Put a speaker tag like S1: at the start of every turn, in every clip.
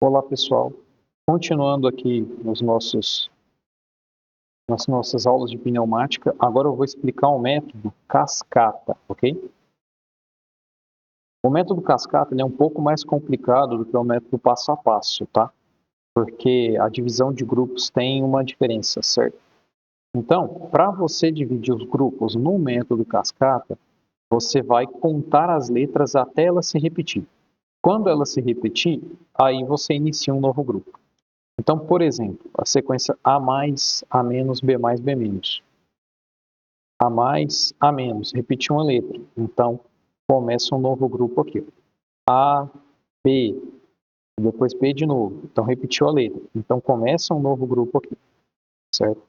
S1: Olá, pessoal. Continuando aqui nas nossas aulas de pneumática, agora eu vou explicar o método cascata, ok? O método cascata é um pouco mais complicado do que o método passo a passo, tá? Porque a divisão de grupos tem uma diferença, certo? Então, para você dividir os grupos no método cascata, você vai contar as letras até ela se repetir. Quando ela se repetir, aí você inicia um novo grupo. Então, por exemplo, a sequência A mais, A menos, B mais, B menos. A mais, A menos, repetiu uma letra. Então, começa um novo grupo aqui. A, B, depois B de novo. Então, repetiu a letra. Então, começa um novo grupo aqui, certo?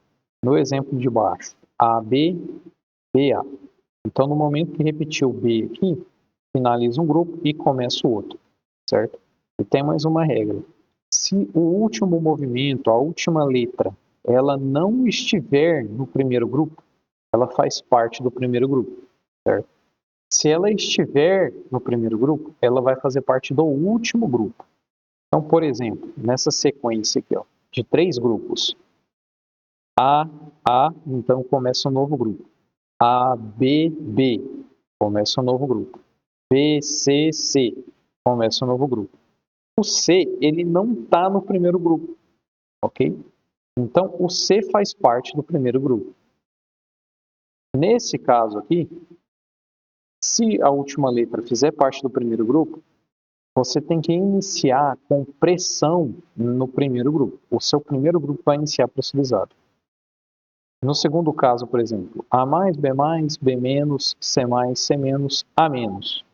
S1: No exemplo de baixo, A, B, B, A. Então, no momento que repetiu B aqui, finaliza um grupo e começa o outro, certo? E tem mais uma regra. Se o último movimento, a última letra, ela não estiver no primeiro grupo, ela faz parte do primeiro grupo, certo? Se ela estiver no primeiro grupo, ela vai fazer parte do último grupo. Então, por exemplo, nessa sequência aqui, ó, de 3 grupos, A, então começa um novo grupo. A, B, B, começa um novo grupo. B, C, C, começa um novo grupo. O C, ele não está no primeiro grupo, ok? Então, o C faz parte do primeiro grupo. Nesse caso aqui, se a última letra fizer parte do primeiro grupo, você tem que iniciar com pressão no primeiro grupo. O seu primeiro grupo vai iniciar pressurizado. No segundo caso, por exemplo, A mais, B mais, B menos, C mais, C menos, A menos.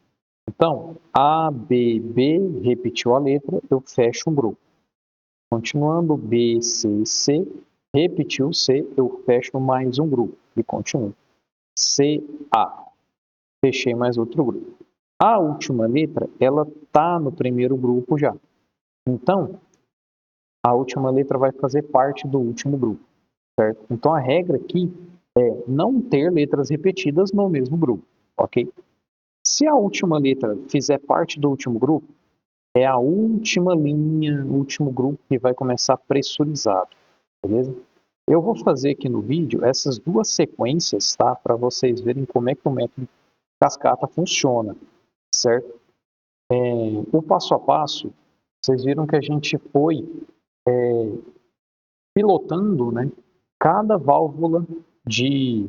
S1: Então, A, B, B, repetiu a letra, eu fecho um grupo. Continuando, B, C, C, repetiu C, eu fecho mais um grupo e continuo. C, A, fechei mais outro grupo. A última letra, ela está no primeiro grupo já. Então, a última letra vai fazer parte do último grupo, certo? Então, a regra aqui é não ter letras repetidas no mesmo grupo, ok? Se a última letra fizer parte do último grupo, é a última linha, o último grupo que vai começar pressurizado, beleza? Eu vou fazer aqui no vídeo essas duas sequências, tá? Para vocês verem como é que o método cascata funciona, certo? O passo a passo, vocês viram que a gente foi pilotando, né, cada válvula de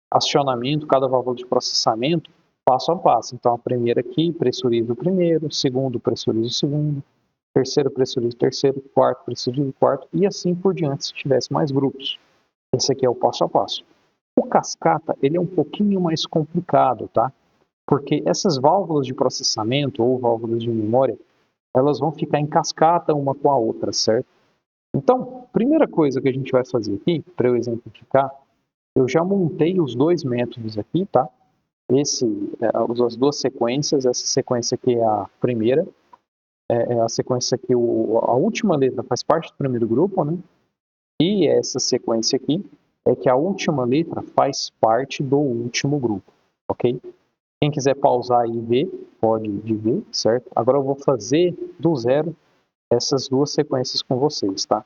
S1: acionamento, cada válvula de processamento, passo a passo. Então, a primeira aqui pressuriza o primeiro, o segundo pressuriza o segundo, terceiro pressuriza o terceiro, quarto pressuriza o quarto, e assim por diante, se tivesse mais grupos. Esse aqui é o passo a passo. O cascata, ele é um pouquinho mais complicado, tá? Porque essas válvulas de processamento ou válvulas de memória, elas vão ficar em cascata uma com a outra, certo? Então, primeira coisa que a gente vai fazer aqui, para eu exemplificar, eu já montei os dois métodos aqui, tá? As duas sequências, essa sequência aqui é a primeira, é a sequência que a última letra faz parte do primeiro grupo, né? E essa sequência aqui é que a última letra faz parte do último grupo, ok? Quem quiser pausar e ver, pode ver, certo? Agora eu vou fazer do zero essas duas sequências com vocês, tá?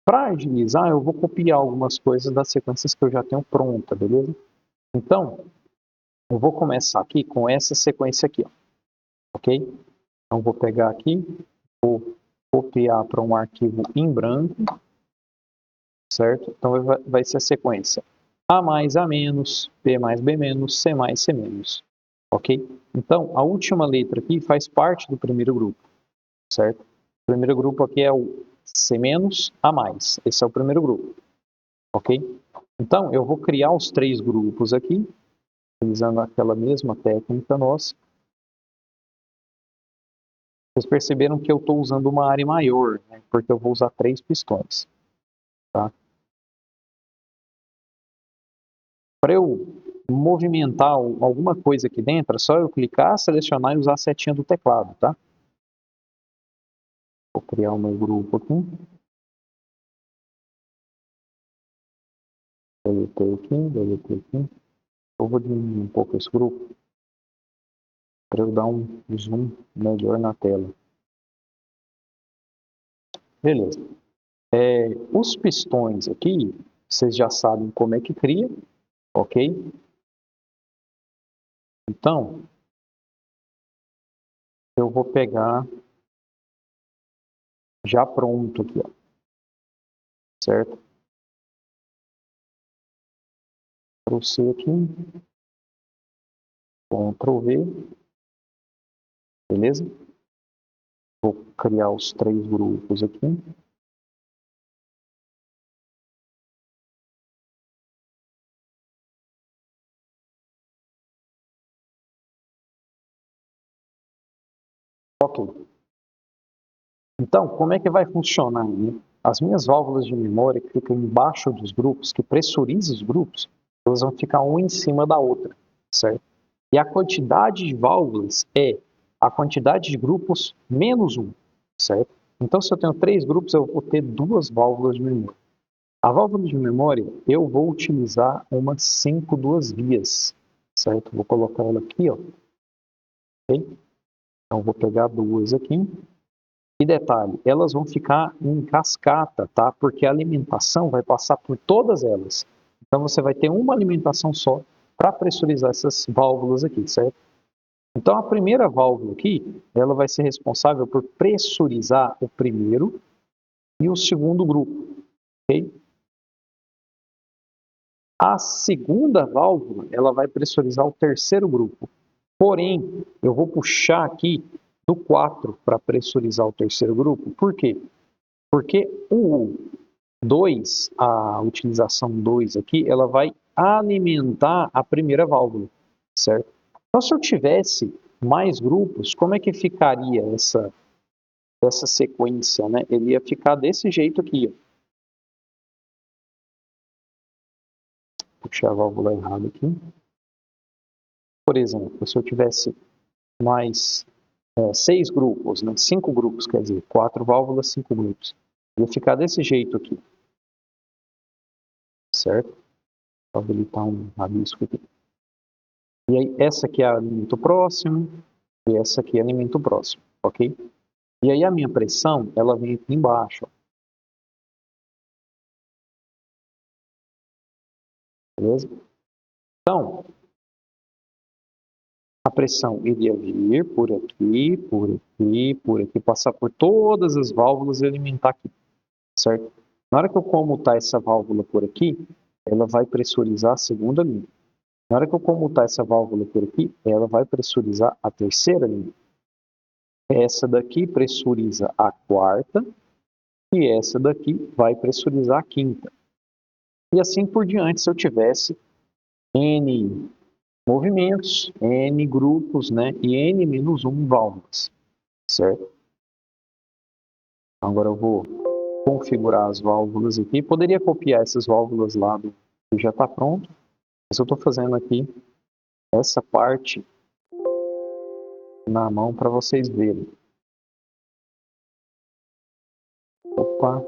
S1: Para agilizar, eu vou copiar algumas coisas das sequências que eu já tenho pronta, beleza? Então, eu vou começar aqui com essa sequência aqui, ó, ok? Então, vou pegar aqui, vou copiar para um arquivo em branco, certo? Então, vai ser a sequência A mais, A menos, B mais, B menos, C mais, C menos, ok? Então, a última letra aqui faz parte do primeiro grupo, certo? O primeiro grupo aqui é o C menos, A mais. Esse é o primeiro grupo, ok? Então, eu vou criar os 3 grupos aqui, utilizando aquela mesma técnica nossa. Vocês perceberam que eu estou usando uma área maior, né? Porque eu vou usar 3 pistões, tá? Para eu movimentar alguma coisa aqui dentro, é só eu clicar, selecionar e usar a setinha do teclado, tá? Vou criar o meu grupo aqui. Deletei aqui. Eu vou diminuir um pouco esse grupo para eu dar um zoom melhor na tela. Beleza. Os pistões aqui, vocês já sabem como é que cria, ok? Então, eu vou pegar já pronto aqui, ó, certo? Ctrl C aqui, Ctrl V, beleza? Vou criar os 3 grupos aqui. Ok. Então, como é que vai funcionar, né? As minhas válvulas de memória que ficam embaixo dos grupos, que pressurizam os grupos, elas vão ficar uma em cima da outra, certo? E a quantidade de válvulas é a quantidade de grupos menos um, certo? Então, se eu tenho 3 grupos, eu vou ter 2 válvulas de memória. A válvula de memória, eu vou utilizar uma 5 duas vias, certo? Vou colocar ela aqui, ó. Ok? Então, vou pegar 2 aqui. E detalhe, elas vão ficar em cascata, tá? Porque a alimentação vai passar por todas elas. Então você vai ter uma alimentação só para pressurizar essas válvulas aqui, certo? Então a primeira válvula aqui, ela vai ser responsável por pressurizar o primeiro e o segundo grupo, ok? A segunda válvula, ela vai pressurizar o terceiro grupo. Porém, eu vou puxar aqui do 4 para pressurizar o terceiro grupo. Por quê? Porque o 2, a utilização 2 aqui, ela vai alimentar a primeira válvula, certo? Então, se eu tivesse mais grupos, como é que ficaria essa sequência, né? Ele ia ficar desse jeito aqui, ó. Puxar a válvula errada aqui. Por exemplo, se eu tivesse mais 6 grupos, né? 5 grupos, quer dizer, 4 válvulas, 5 grupos. Ia ficar desse jeito aqui, certo? Vou habilitar um rabisco aqui. E aí, essa aqui é alimento próximo, e essa aqui é alimento próximo, ok? E aí a minha pressão, ela vem aqui embaixo, ó, beleza? Então, a pressão iria vir por aqui, por aqui, por aqui, passar por todas as válvulas e alimentar aqui, certo? Na hora que eu comutar essa válvula por aqui, ela vai pressurizar a segunda linha. Na hora que eu comutar essa válvula por aqui, ela vai pressurizar a terceira linha. Essa daqui pressuriza a quarta e essa daqui vai pressurizar a quinta. E assim por diante, se eu tivesse N movimentos, N grupos, né, e N-1 válvulas, certo? Agora eu vou configurar as válvulas aqui. Poderia copiar essas válvulas lá do que já está pronto, mas eu estou fazendo aqui essa parte na mão para vocês verem. Opa,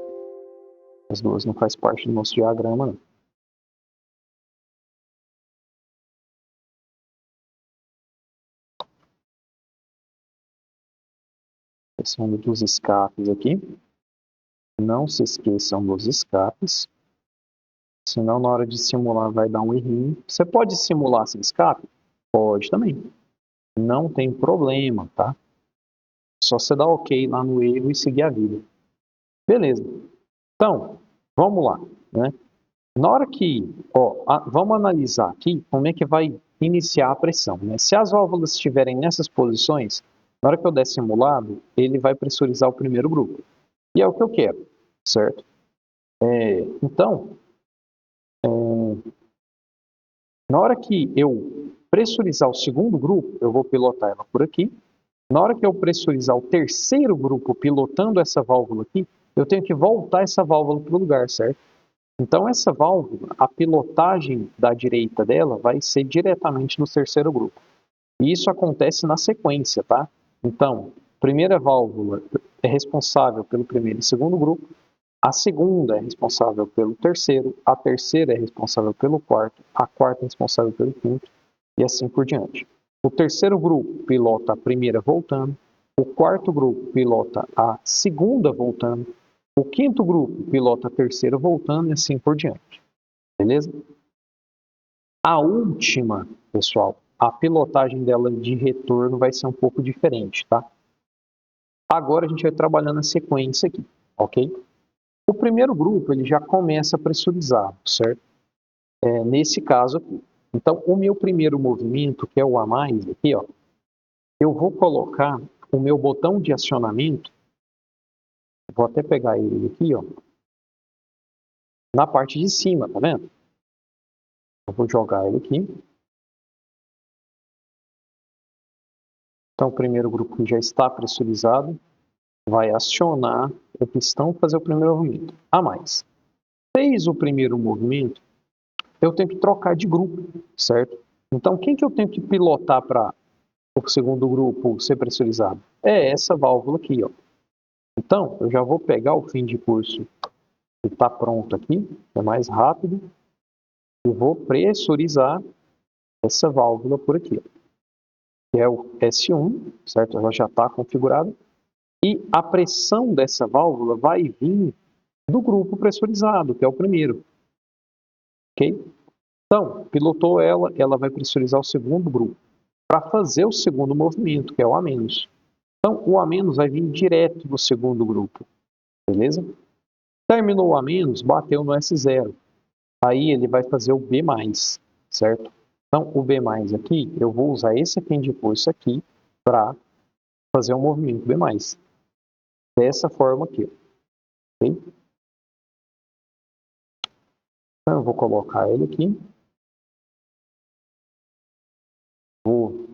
S1: as duas não faz parte do nosso diagrama, não. Esquecendo dos escapes aqui. Não se esqueçam dos escapes, senão na hora de simular vai dar um errinho. Você pode simular sem escape? Pode também. Não tem problema, tá? Só você dar ok lá no erro e seguir a vida. Beleza. Então, vamos lá, né? Na hora que, vamos analisar aqui como é que vai iniciar a pressão, né? Se as válvulas estiverem nessas posições, na hora que eu der simulado, ele vai pressurizar o primeiro grupo. E é o que eu quero, certo? Então, na hora que eu pressurizar o segundo grupo, eu vou pilotar ela por aqui. Na hora que eu pressurizar o terceiro grupo pilotando essa válvula aqui, eu tenho que voltar essa válvula para o lugar, certo? Então essa válvula, a pilotagem da direita dela vai ser diretamente no terceiro grupo. E isso acontece na sequência, tá? Então, a primeira válvula é responsável pelo primeiro e segundo grupo, a segunda é responsável pelo terceiro, a terceira é responsável pelo quarto, a quarta é responsável pelo quinto, e assim por diante. O terceiro grupo pilota a primeira voltando, o quarto grupo pilota a segunda voltando, O quinto grupo pilota a terceira voltando e assim por diante. Beleza? A última, pessoal, a pilotagem dela de retorno vai ser um pouco diferente, tá? Agora a gente vai trabalhando a sequência aqui, ok? O primeiro grupo, ele já começa pressurizado, certo? Nesse caso aqui. Então, o meu primeiro movimento, que é o a mais aqui, ó, eu vou colocar o meu botão de acionamento, vou até pegar ele aqui, ó, na parte de cima, tá vendo? Eu vou jogar ele aqui. Então, o primeiro grupo que já está pressurizado vai acionar o pistão fazer o primeiro movimento. A mais. Fez o primeiro movimento, eu tenho que trocar de grupo, certo? Então, quem que eu tenho que pilotar para o segundo grupo ser pressurizado? É essa válvula aqui, ó. Então, eu já vou pegar o fim de curso que está pronto aqui, é mais rápido, e vou pressurizar essa válvula por aqui, ó, que é o S1, certo? Ela já está configurada. E a pressão dessa válvula vai vir do grupo pressurizado, que é o primeiro. Ok? Então, pilotou ela, ela vai pressurizar o segundo grupo para fazer o segundo movimento, que é o A-. Então, o A- vai vir direto do segundo grupo, beleza? Terminou o A-, bateu no S0. Aí ele vai fazer o B+, certo? Então, o B+ aqui, eu vou usar esse fim de curso aqui para fazer um movimento B+. Dessa forma aqui, ok? Então, eu vou colocar ele aqui. Vou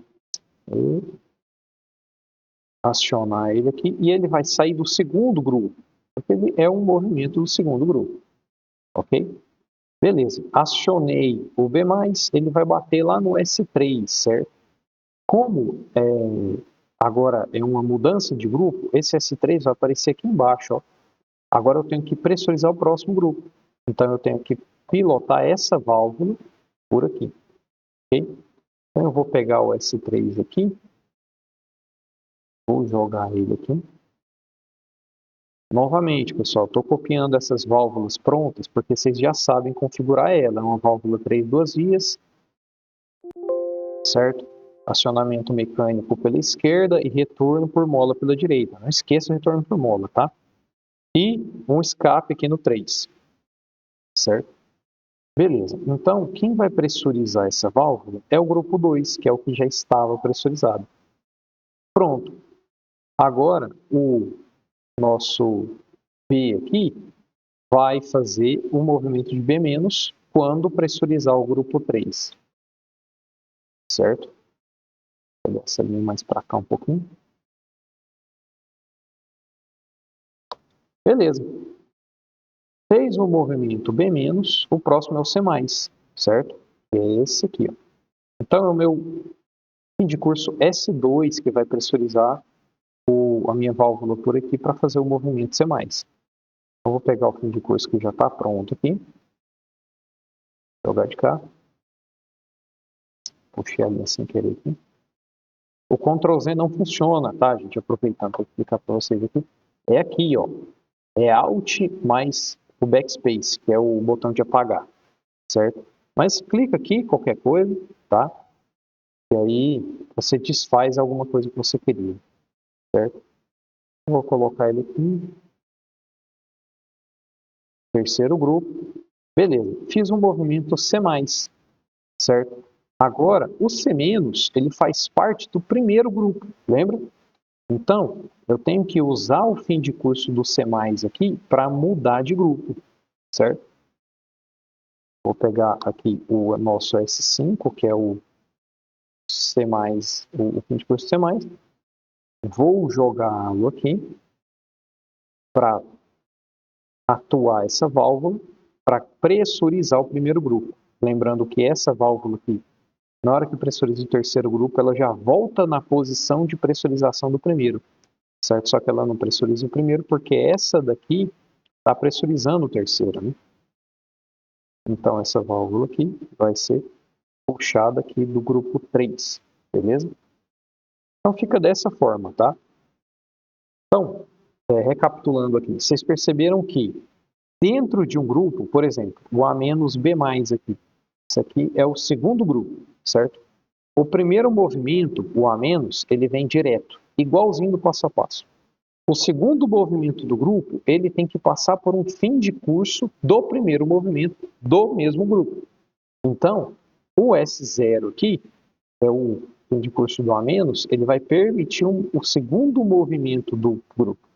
S1: acionar ele aqui e ele vai sair do segundo grupo, porque ele é um movimento do segundo grupo, ok? Beleza, acionei o B+, ele vai bater lá no S3, certo? Como agora é uma mudança de grupo, esse S3 vai aparecer aqui embaixo, ó. Agora eu tenho que pressurizar o próximo grupo, então eu tenho que pilotar essa válvula por aqui, ok? Então eu vou pegar o S3 aqui, vou jogar ele aqui. Novamente, pessoal, estou copiando essas válvulas prontas porque vocês já sabem configurar ela. É uma válvula 3 duas vias, certo? Acionamento mecânico pela esquerda e retorno por mola pela direita. Não esqueça o retorno por mola, tá? E um escape aqui no 3, certo? Beleza. Então, quem vai pressurizar essa válvula é o grupo 2, que é o que já estava pressurizado. Pronto. Agora, o nosso P aqui vai fazer o movimento de B- quando pressurizar o grupo 3, certo? Vou pegar essa linha mais para cá um pouquinho. Beleza. Fez o movimento B-, o próximo é o C+, certo? Que é esse aqui, ó. Então é o meu fim de curso S2 que vai pressurizar a minha válvula por aqui para fazer o movimento C+. Então vou pegar o fim de curso que já está pronto aqui. Jogar de cá. Puxei a linha sem querer aqui. O Ctrl Z não funciona, tá, gente? Aproveitando para explicar para vocês aqui. É aqui, ó. É Alt mais o Backspace, que é o botão de apagar, certo? Mas clica aqui, qualquer coisa, tá? E aí você desfaz alguma coisa que você queria, certo? Vou colocar ele aqui. Terceiro grupo. Beleza. Fiz um movimento C+, certo? Agora, o C-, ele faz parte do primeiro grupo, lembra? Então, eu tenho que usar o fim de curso do C+, aqui para mudar de grupo, certo? Vou pegar aqui o nosso S5, que é o C+, o fim de curso C+. Vou jogá-lo aqui para atuar essa válvula para pressurizar o primeiro grupo. Lembrando que essa válvula aqui, na hora que pressuriza o terceiro grupo, ela já volta na posição de pressurização do primeiro, certo? Só que ela não pressuriza o primeiro porque essa daqui está pressurizando o terceiro, né? Então essa válvula aqui vai ser puxada aqui do grupo 3, beleza? Então fica dessa forma, tá? Então, recapitulando aqui, vocês perceberam que dentro de um grupo, por exemplo, o A menos B mais aqui, isso aqui é o segundo grupo, certo? O primeiro movimento, o A menos, ele vem direto, igualzinho do passo a passo. O segundo movimento do grupo, ele tem que passar por um fim de curso do primeiro movimento do mesmo grupo. Então, o S0 aqui, é o fim de curso do A-, ele vai permitir o segundo movimento do grupo.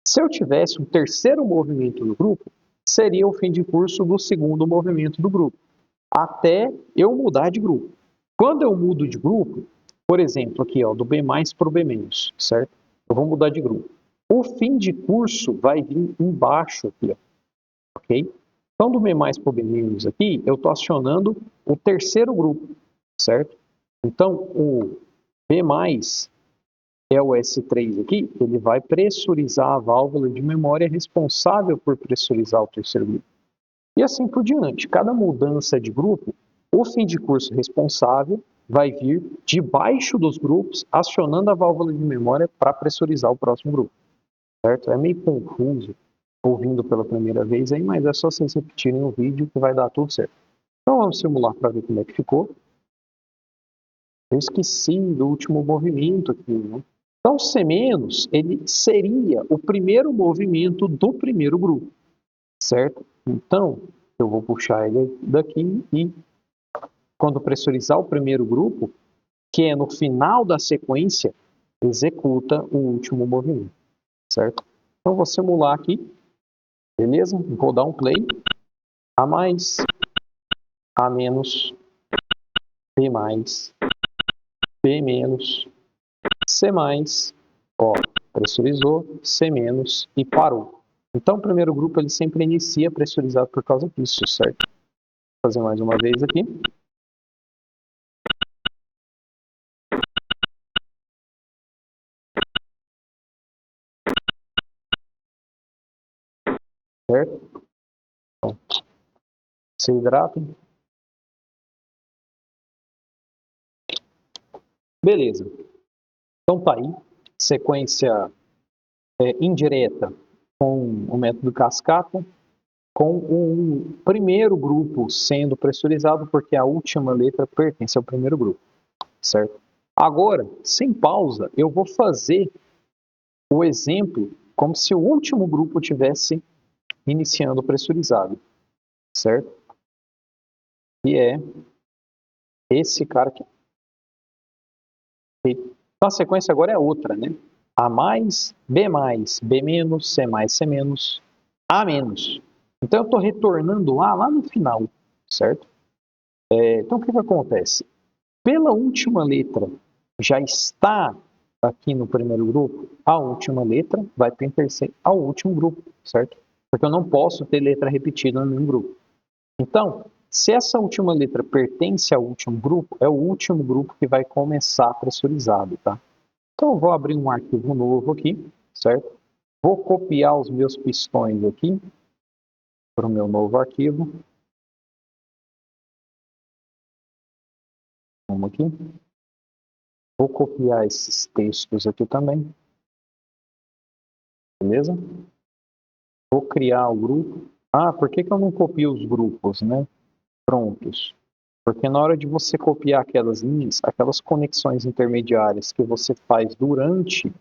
S1: Se eu tivesse um terceiro movimento do grupo, seria o fim de curso do segundo movimento do grupo, até eu mudar de grupo. Quando eu mudo de grupo, por exemplo, aqui ó, do B+ para o B-, certo? Eu vou mudar de grupo. O fim de curso vai vir embaixo aqui, ó, ok? Então, do B+ para o B- aqui, eu estou acionando o terceiro grupo, certo? Então, o B+ é o S3 aqui, ele vai pressurizar a válvula de memória responsável por pressurizar o terceiro grupo. E assim por diante. Cada mudança de grupo, o fim de curso responsável vai vir debaixo dos grupos, acionando a válvula de memória para pressurizar o próximo grupo. Certo? É meio confuso ouvindo pela primeira vez aí, mas é só vocês repetirem o vídeo que vai dar tudo certo. Então vamos simular para ver como é que ficou. Eu esqueci do último movimento aqui, né? Então, C-, ele seria o primeiro movimento do primeiro grupo, certo? Então, eu vou puxar ele daqui e, quando pressurizar o primeiro grupo, que é no final da sequência, executa o último movimento, certo? Então, vou simular aqui, beleza? Vou dar um play. A mais, A menos, B mais, B menos, C mais, ó, pressurizou, C menos e parou. Então, o primeiro grupo ele sempre inicia pressurizado por causa disso, certo? Vou fazer mais uma vez aqui. Certo? Então, se hidratem. Beleza. Então tá aí, sequência indireta com o método cascata, com o primeiro grupo sendo pressurizado porque a última letra pertence ao primeiro grupo, certo? Agora, sem pausa, eu vou fazer o exemplo como se o último grupo tivesse iniciando pressurizado, certo? E é esse cara aqui. Então a sequência agora é outra, né? A mais, B mais, B menos, C mais, C menos, A menos. Então eu estou retornando A lá no final, certo? Então o que acontece? Pela última letra já está aqui no primeiro grupo, a última letra vai pertencer ao último grupo, certo? Porque eu não posso ter letra repetida no mesmo grupo. Então, se essa última letra pertence ao último grupo, é o último grupo que vai começar pressurizado, tá? Então, eu vou abrir um arquivo novo aqui, certo? Vou copiar os meus pistões aqui para o meu novo arquivo. Vamos aqui. Vou copiar esses textos aqui também. Beleza? Vou criar o grupo. Ah, por que eu não copio os grupos, né? Prontos. Porque na hora de você copiar aquelas linhas, aquelas conexões intermediárias que você faz durante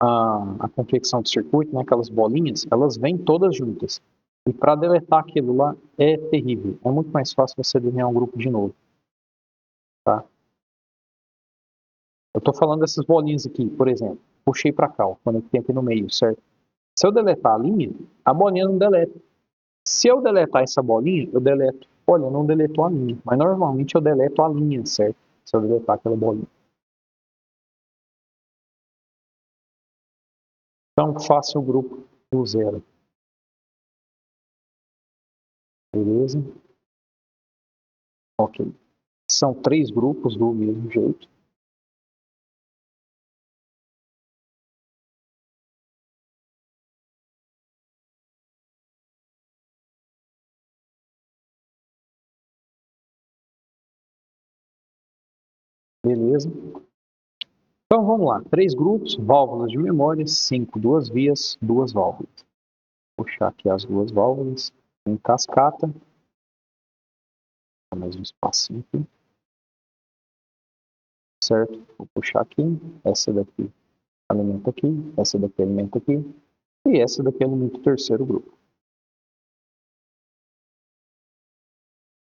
S1: a confecção do circuito, né, aquelas bolinhas, elas vêm todas juntas. E para deletar aquilo lá é terrível. É muito mais fácil você desenhar um grupo de novo. Tá? Eu estou falando dessas bolinhas aqui, por exemplo. Puxei para cá, ó, conectei aqui no meio, certo? Se eu deletar a linha, a bolinha não deleta. Se eu deletar essa bolinha, eu deleto. Olha, não deletou a linha, mas normalmente eu deleto a linha, certo? Se eu deletar aquela bolinha. Então, faça o grupo do zero. Beleza? Ok. São 3 grupos do mesmo jeito. Beleza? Então vamos lá, 3 grupos, válvulas de memória, 5 duas vias, 2 válvulas. Vou puxar aqui as 2 válvulas em cascata. Mais um espacinho aqui. Certo? Vou puxar aqui, essa daqui alimenta aqui, essa daqui alimenta aqui, e essa daqui alimenta o terceiro grupo.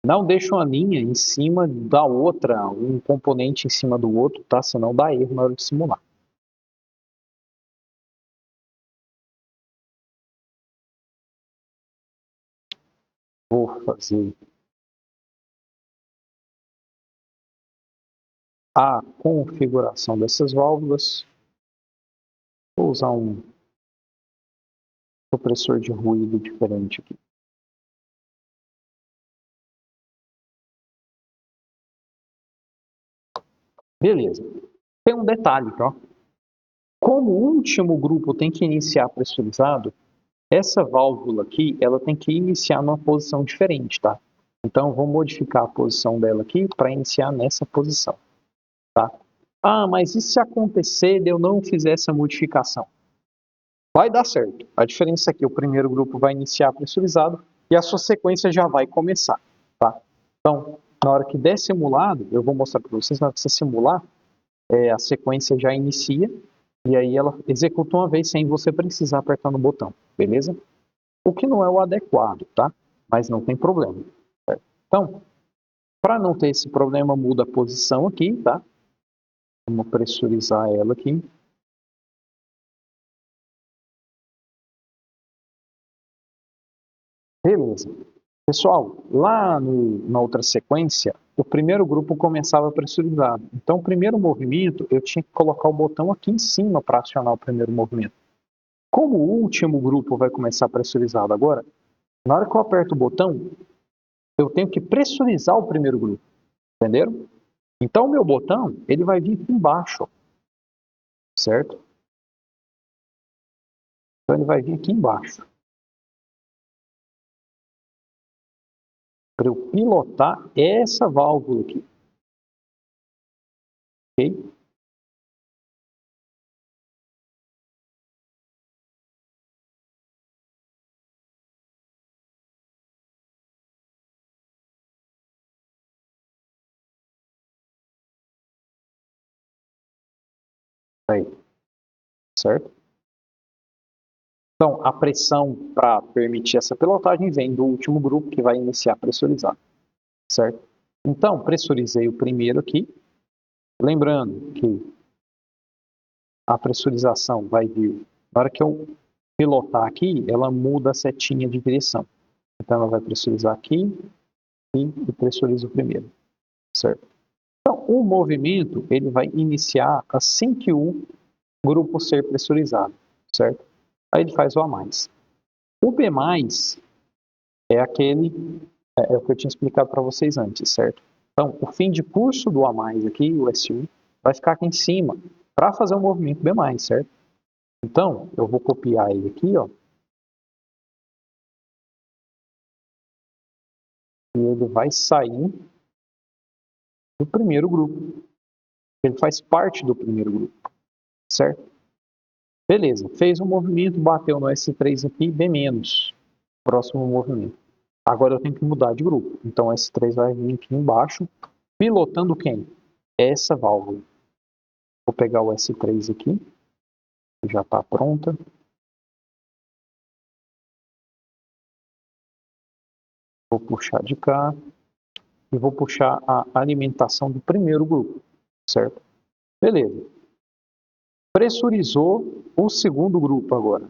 S1: Não deixa uma linha em cima da outra, um componente em cima do outro, tá? Senão dá erro na hora de simular. Vou fazer a configuração dessas válvulas. Vou usar um supressor de ruído diferente aqui. Beleza. Tem um detalhe, tá? Como o último grupo tem que iniciar pressurizado, essa válvula aqui, ela tem que iniciar numa posição diferente, tá? Então, vou modificar a posição dela aqui para iniciar nessa posição, tá? Ah, mas e se acontecer de eu não fizer essa modificação? Vai dar certo. A diferença é que o primeiro grupo vai iniciar pressurizado e a sua sequência já vai começar, tá? Então, na hora que der simulado, eu vou mostrar para vocês, na hora que você simular, a sequência já inicia e aí ela executa uma vez sem você precisar apertar no botão, beleza? O que não é o adequado, tá? Mas não tem problema. Certo? Então, para não ter esse problema, muda a posição aqui, tá? Vamos pressurizar ela aqui. Beleza. Pessoal, lá na outra sequência, o primeiro grupo começava pressurizado. Então, o primeiro movimento, eu tinha que colocar o botão aqui em cima para acionar o primeiro movimento. Como o último grupo vai começar pressurizado agora, na hora que eu aperto o botão, eu tenho que pressurizar o primeiro grupo. Entenderam? Então, o meu botão, ele vai vir aqui embaixo, certo? Então, ele vai vir aqui embaixo. Para eu pilotar essa válvula aqui. Ok? Aí, certo? Então, a pressão para permitir essa pilotagem vem do último grupo que vai iniciar pressurizado, certo? Então, pressurizei o primeiro aqui. Lembrando que a pressurização vai vir, na hora que eu pilotar aqui, ela muda a setinha de direção. Então, ela vai pressurizar aqui e pressuriza o primeiro, certo? Então, o movimento ele vai iniciar assim que o grupo ser pressurizado, certo? Aí ele faz o A mais. O B mais é é o que eu tinha explicado para vocês antes, certo? Então, o fim de curso do A mais aqui, o S1, vai ficar aqui em cima para fazer o movimento B mais, certo? Então, eu vou copiar ele aqui, ó. E ele vai sair do primeiro grupo. Ele faz parte do primeiro grupo, certo? Beleza, fez um movimento, bateu no S3 aqui, B menos. Próximo movimento. Agora eu tenho que mudar de grupo. Então, S3 vai vir aqui embaixo, pilotando quem? Essa válvula. Vou pegar o S3 aqui, que já está pronta. Vou puxar de cá e vou puxar a alimentação do primeiro grupo, certo? Beleza. Pressurizou o segundo grupo agora.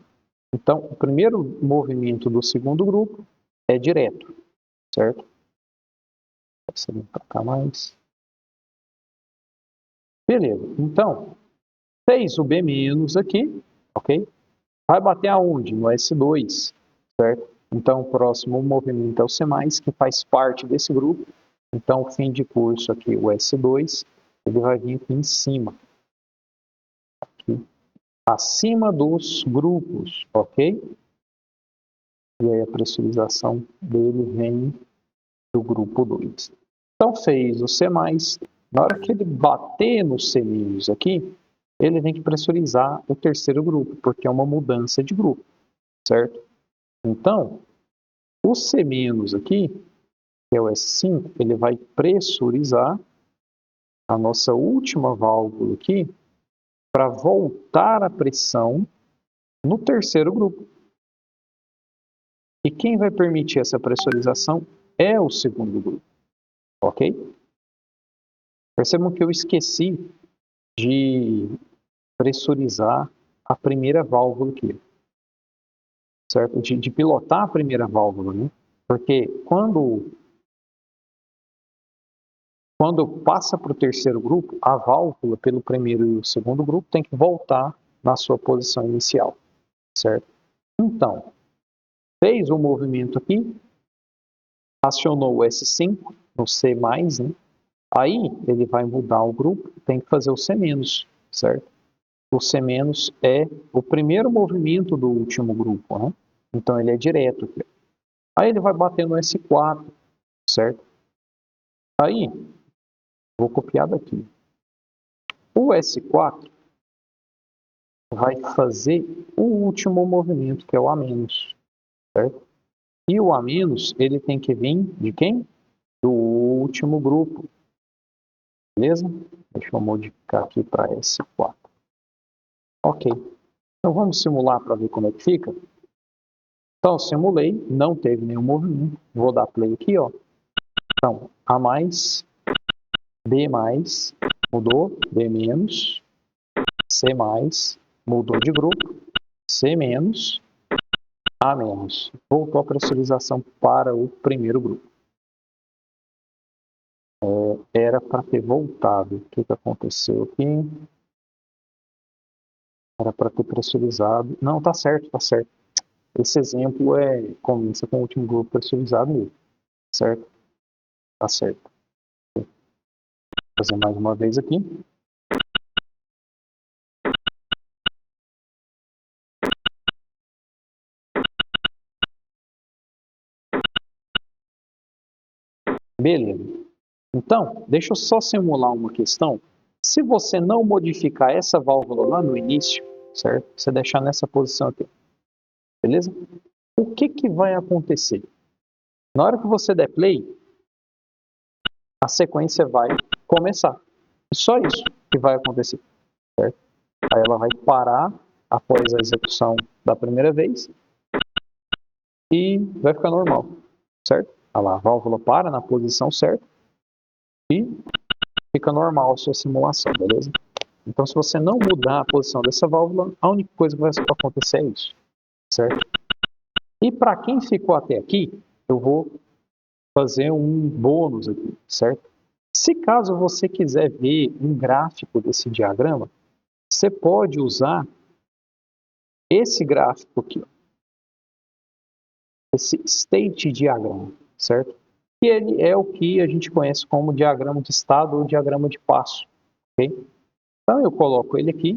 S1: Então, o primeiro movimento do segundo grupo é direto, certo? Vou para cá mais. Beleza. Então, fez o B- aqui, ok? Vai bater aonde? No S2, certo? Então, o próximo movimento é o C+, que faz parte desse grupo. Então, o fim de curso aqui, o S2, ele vai vir aqui em cima. Aqui, acima dos grupos, ok? E aí a pressurização dele vem do grupo 2. Então, fez o C+. Na hora que ele bater no C- aqui, ele tem que pressurizar o terceiro grupo, porque é uma mudança de grupo, certo? Então, o C- aqui, que é o S5, ele vai pressurizar a nossa última válvula aqui para voltar a pressão no terceiro grupo. E quem vai permitir essa pressurização é o segundo grupo, ok? Percebam que eu esqueci de pressurizar a primeira válvula aqui, certo? De pilotar a primeira válvula, né? Porque quando passa para o terceiro grupo, a válvula pelo primeiro e o segundo grupo tem que voltar na sua posição inicial, certo? Então, fez o movimento aqui, acionou o S5 no C+, né? Aí ele vai mudar o grupo, tem que fazer o C-, certo? O C- é o primeiro movimento do último grupo, né? Então ele é direto aqui. Aí ele vai bater no S4, certo? Aí, vou copiar daqui. O S4 vai fazer o último movimento, que é o A-, certo? E o A-, ele tem que vir de quem? Do último grupo, beleza? Deixa eu modificar aqui para S4. Ok. Então vamos simular para ver como é que fica. Então simulei, não teve nenhum movimento. Vou dar play aqui, ó. Então, A+, B+, mudou, B-, C+, mudou de grupo, C-, A-. Voltou a pressurização para o primeiro grupo. Era para ter voltado. O que aconteceu aqui? Era para ter pressurizado. Não, tá certo, tá certo. Esse exemplo começa com o último grupo pressurizado mesmo, certo? Tá certo. Vou fazer mais uma vez aqui. Beleza. Então, deixa eu só simular uma questão. Se você não modificar essa válvula lá no início, certo? Você deixar nessa posição aqui, beleza? O que vai acontecer? Na hora que você der play, a sequência vai começar. E só isso que vai acontecer, certo? Aí ela vai parar após a execução da primeira vez e vai ficar normal, certo? Olha lá, a válvula para na posição certa e fica normal a sua simulação, beleza? Então, se você não mudar a posição dessa válvula, a única coisa que vai acontecer é isso, certo? E para quem ficou até aqui, eu vou fazer um bônus aqui, certo? Se caso você quiser ver um gráfico desse diagrama, você pode usar esse gráfico aqui, esse state diagram, certo? E ele é o que a gente conhece como diagrama de estado ou diagrama de passo, ok? Então eu coloco ele aqui,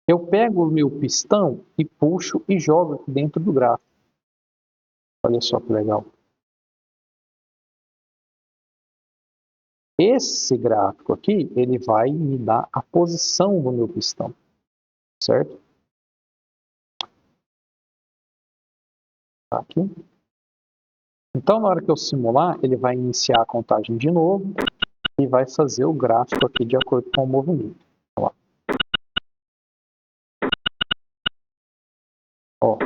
S1: eu pego o meu pistão e puxo e jogo aqui dentro do gráfico. Olha só que legal. Esse gráfico aqui, ele vai me dar a posição do meu pistão, certo? Tá aqui. Então, na hora que eu simular, ele vai iniciar a contagem de novo e vai fazer o gráfico aqui de acordo com o movimento. Ó. Ó.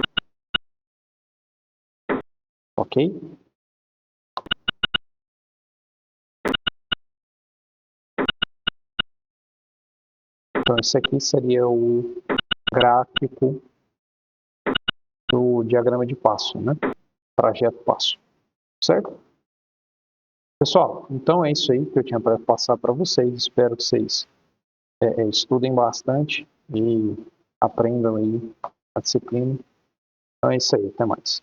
S1: Ok? Então, esse aqui seria o gráfico do diagrama de passo, né? Trajeto passo, certo? Pessoal, então é isso aí que eu tinha para passar para vocês. Espero que vocês estudem bastante e aprendam aí a disciplina. Então é isso aí, até mais.